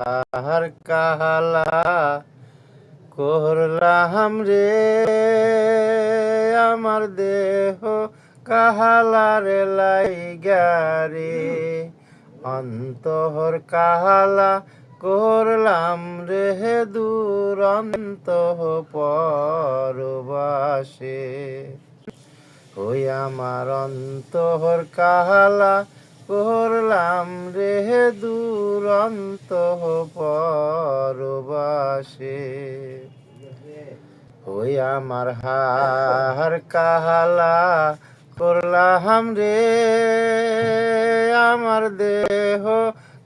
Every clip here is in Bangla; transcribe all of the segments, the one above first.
আর কাহালা করলাম রে আমার দেহ কাহালার লাইগা রে অন্তর কাহালা করলাম রে দুরন্ত পরবাসে ওই আমার অন্তর কাহালা করলাম রে দুরন্ত পরবাসে ওই আমার হার কাহালা করলাম রে আমার দেহ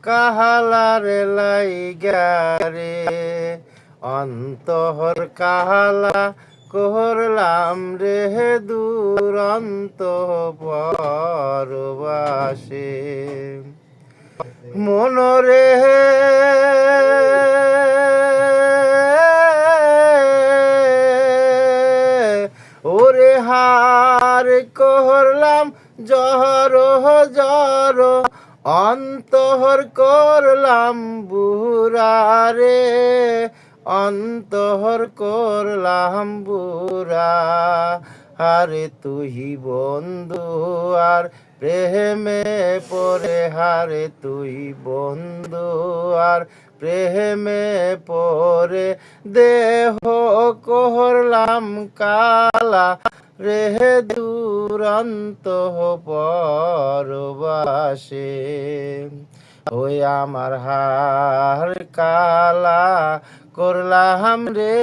কাহালার লাইগা রে অন্তর কাহালা করলাম রে দুরন্ত পরবাসে মনরে ওরে হার করলাম জহর জর অন্তর করলাম বুরারে অন্তর করলাম বুরা হারে তুই বন্ধু আর প্রেমে পরে হারে তুই বন্ধু আর প্রেমে পরে দেহ করলাম কালা রে দুরন্ত পরবাসে ওই আমার হার কালা করলাম রে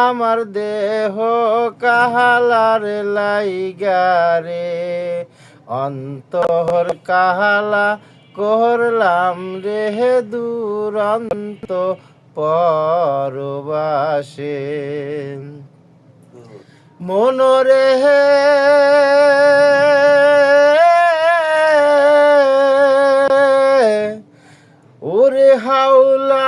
আমার দেহ কাহালার লাইগা রে অন্তর কাহালা করলাম রে দুরন্ত পরবাসে মনরে ওরে হাউলা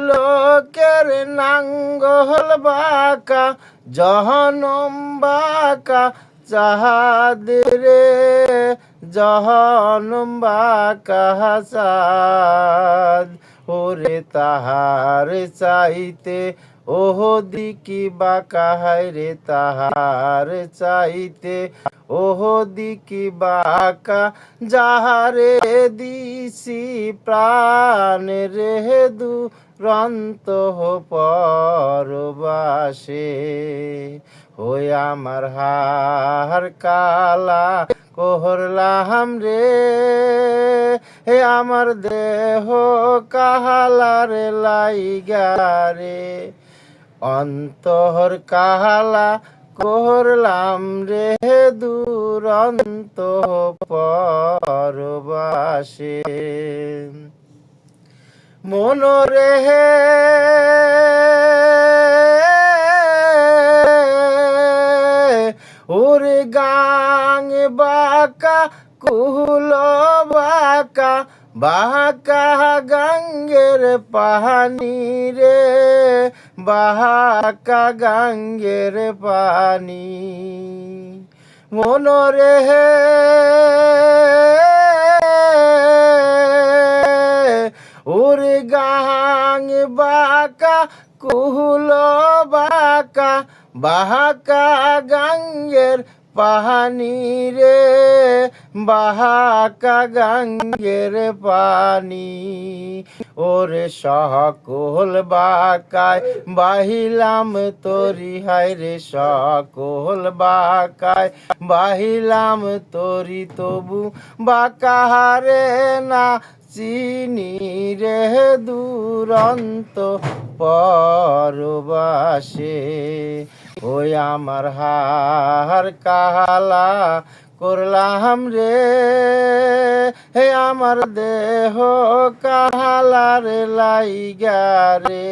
লোকের নাঙ্গল বাঁকা জহনম বাঁকা চাঁদ রে জহনম বাঁকা চাঁদ ওরে তাহার চাইতে ওহ দিকি বাঁকা রে তাহার চাইতে ওহ দিকি বাঁকা যাহারে দিছি প্রাণ রে দুরন্ত পরবাসে ওই আমার হার কালা করলাম রে হে আমার দেহ কাহালার লাইগা রে অন্তর কাহালা করলাম রে দুরন্ত পরবাসে মনরে ওরে গাং বাঁকা কুল বাঁকা বাঁকা গাঙ্গের পানি রে বাঁকা গাঙ্গের পানি মনরে ওরে গাং বাঁকা কুল বাঁকা বাঁকা গাঙ্গের পানি রে বাঁকা গাঙ্গের পানি ওরে সকল বাঁকায় বাহিলাম তরি হায় রে সকল বাঁকায় বাহিলাম তরি তবু বাঁকা রে না চিনি রে দুরন্ত পরবাসে ওই আমার হার কালা করলাম রে হে আমার দেহ কাহালার লাইগা রে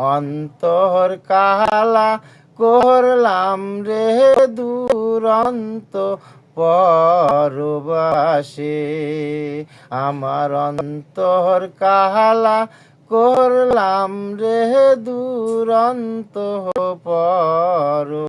অন্তর কাহালা করলাম রে দুরন্ত পরবাসে আমার অন্তর কাহালা করলাম রে দুরন্ত পর